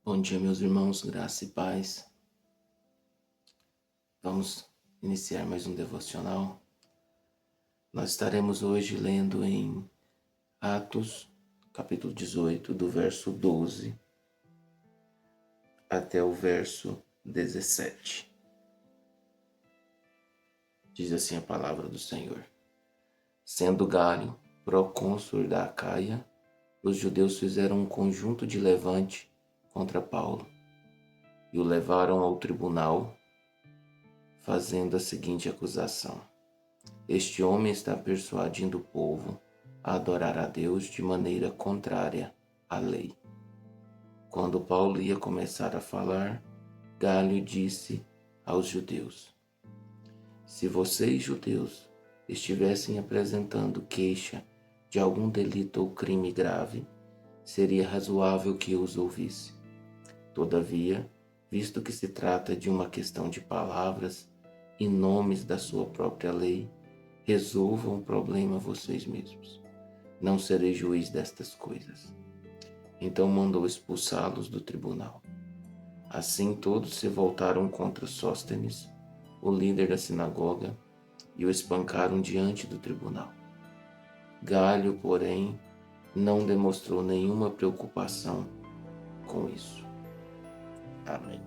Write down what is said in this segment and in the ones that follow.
Bom dia, meus irmãos, graça e paz. Vamos iniciar mais um devocional. Nós estaremos hoje lendo em Atos, capítulo 18, do verso 12 até o verso 17. Diz assim a palavra do Senhor. Sendo Galho procônsul da Acaia, os judeus fizeram um conjunto de levante contra Paulo e o levaram ao tribunal, fazendo a seguinte acusação: este homem está persuadindo o povo a adorar a Deus de maneira contrária à lei. Quando Paulo ia começar a falar, Galho disse aos judeus: se vocês, judeus, estivessem apresentando queixa de algum delito ou crime grave, seria razoável que eu os ouvisse. Todavia, visto que se trata de uma questão de palavras e nomes da sua própria lei, resolvam o problema vocês mesmos. Não serei juiz destas coisas. Então mandou expulsá-los do tribunal. Assim todos se voltaram contra Sóstenes, o líder da sinagoga, e o espancaram diante do tribunal. Galho, porém, não demonstrou nenhuma preocupação com isso. Amém.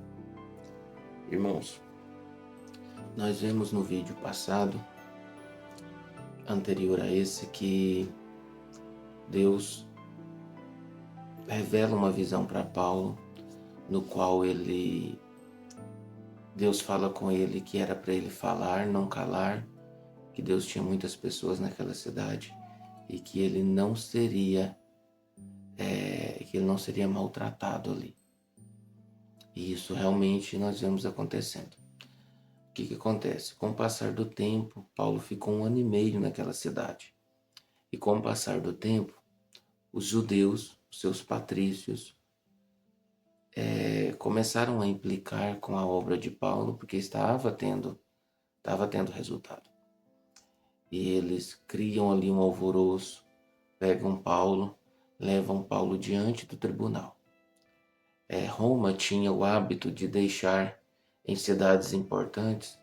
Irmãos, nós vemos no vídeo passado, anterior a esse, que Deus revela uma visão para Paulo, no qual Deus fala com ele que era para ele falar, não calar, que Deus tinha muitas pessoas naquela cidade e que ele não seria maltratado ali. E isso realmente nós vemos acontecendo. O que acontece? Com o passar do tempo, Paulo ficou 1 ano e meio naquela cidade. E com o passar do tempo, os judeus, seus patrícios, começaram a implicar com a obra de Paulo, porque estava tendo resultado. E eles criam ali um alvoroço, pegam Paulo, levam Paulo diante do tribunal. Roma tinha o hábito de deixar em cidades importantes,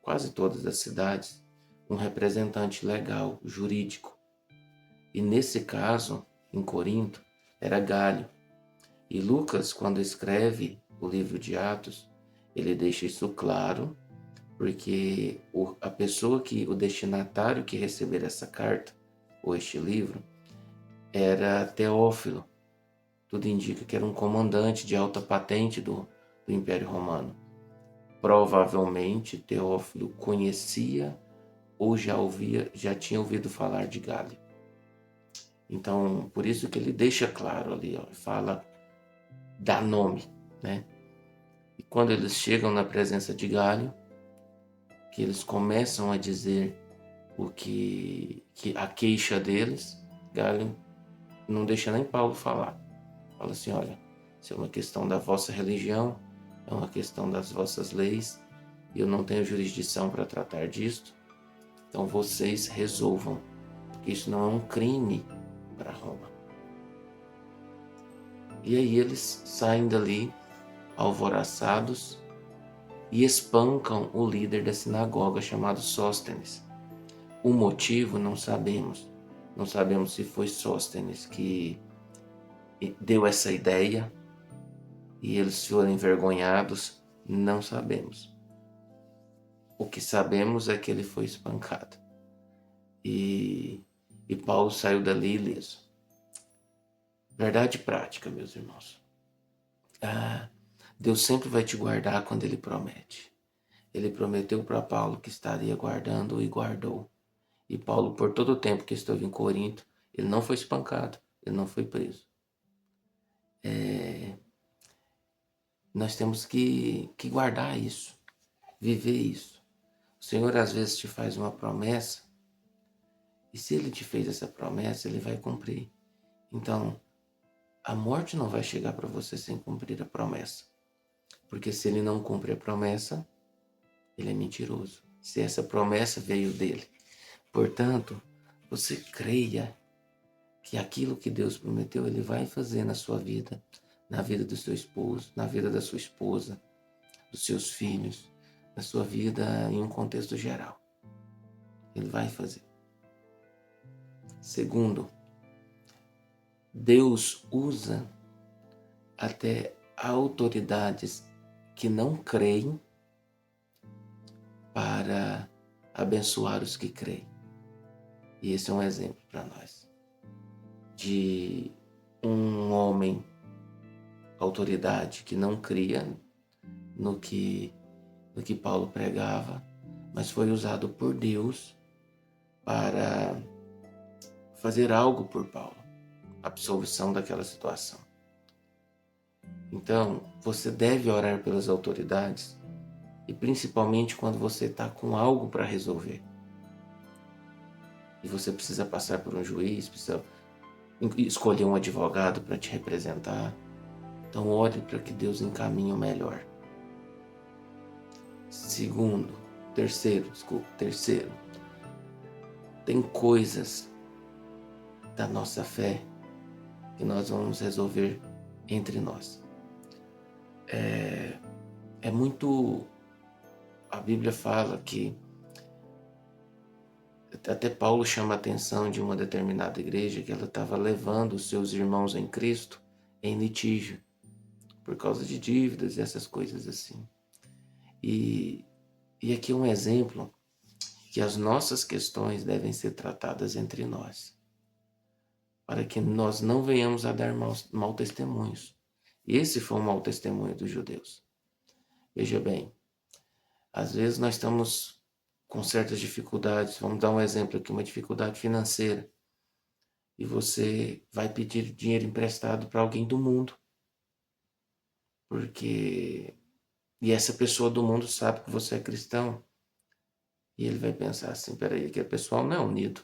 quase todas as cidades, um representante legal, jurídico. E nesse caso, em Corinto, era Galho. E Lucas, quando escreve o livro de Atos, ele deixa isso claro, porque a pessoa o destinatário que receber essa carta, ou este livro, era Teófilo. Tudo indica que era um comandante de alta patente do Império Romano. Provavelmente Teófilo conhecia ou já tinha ouvido falar de Galho. Então, por isso que ele deixa claro ali, fala, dá nome, né? E quando eles chegam na presença de Galho, que eles começam a dizer que a queixa deles, Galho não deixa nem Paulo falar. Fala assim, olha, isso é uma questão da vossa religião, é uma questão das vossas leis, e eu não tenho jurisdição para tratar disto, então vocês resolvam, porque isso não é um crime para Roma. E aí eles saem dali alvoroçados e espancam o líder da sinagoga chamado Sóstenes. O motivo não sabemos. Não sabemos se foi Sóstenes que deu essa ideia e eles foram envergonhados, não sabemos. O que sabemos é que ele foi espancado. E Paulo saiu dali ileso. Verdade prática, meus irmãos. Deus sempre vai te guardar quando Ele promete. Ele prometeu para Paulo que estaria guardando e guardou. E Paulo, por todo o tempo que esteve em Corinto, ele não foi espancado, ele não foi preso. Nós temos que guardar isso, viver isso. O Senhor às vezes te faz uma promessa, e se Ele te fez essa promessa, Ele vai cumprir. Então, a morte não vai chegar para você sem cumprir a promessa. Porque se Ele não cumpre a promessa, Ele é mentiroso. Se essa promessa veio dele. Portanto, você creia que aquilo que Deus prometeu, Ele vai fazer na sua vida. na vida do seu esposo, na vida da sua esposa, dos seus filhos, na sua vida em um contexto geral. Ele vai fazer. Segundo, Deus usa até autoridades que não creem para abençoar os que creem. E esse é um exemplo para nós de um homem, autoridade, que não cria no que Paulo pregava, mas foi usado por Deus para fazer algo por Paulo, a absolvição daquela situação. Então, você deve orar pelas autoridades, e principalmente quando você está com algo para resolver. E você precisa passar por um juiz, precisa escolher um advogado para te representar. Então, ore para que Deus encaminhe o melhor. Terceiro, tem coisas da nossa fé que nós vamos resolver entre nós. É muito... A Bíblia fala que até Paulo chama a atenção de uma determinada igreja que ela estava levando os seus irmãos em Cristo em litígio por causa de dívidas e essas coisas assim. E aqui é um exemplo que as nossas questões devem ser tratadas entre nós, para que nós não venhamos a dar mau testemunhos. E esse foi um mau testemunho dos judeus. Veja bem, às vezes nós estamos com certas dificuldades, vamos dar um exemplo aqui, uma dificuldade financeira, e você vai pedir dinheiro emprestado para alguém do mundo, e essa pessoa do mundo sabe que você é cristão, e ele vai pensar assim, peraí, aquele pessoal não é unido.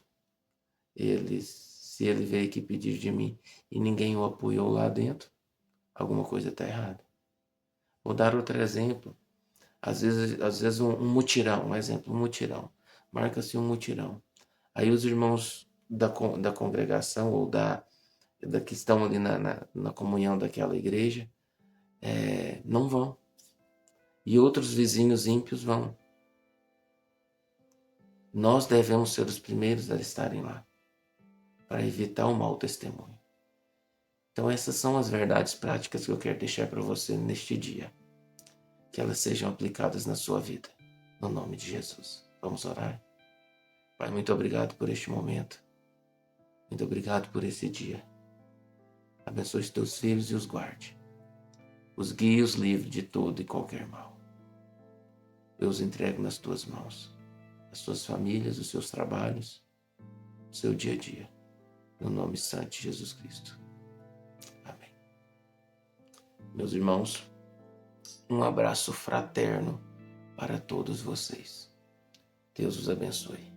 Se ele veio aqui pedir de mim e ninguém o apoiou lá dentro, alguma coisa está errada. Vou dar outro exemplo. Às vezes um mutirão, um mutirão. Marca-se um mutirão. Aí os irmãos da congregação ou da que estão ali na comunhão daquela igreja não vão. E outros vizinhos ímpios vão. Nós devemos ser os primeiros a estarem lá, para evitar o mau testemunho. Então essas são as verdades práticas que eu quero deixar para você neste dia. Que elas sejam aplicadas na sua vida. No nome de Jesus. Vamos orar? Pai, muito obrigado por este momento. Muito obrigado por esse dia. Abençoe os teus filhos e os guarde. Os guie e os livre de todo e qualquer mal. Eu os entrego nas tuas mãos. As suas famílias, os seus trabalhos, o seu dia a dia. No nome santo de Jesus Cristo. Amém. Meus irmãos, um abraço fraterno para todos vocês. Deus os abençoe.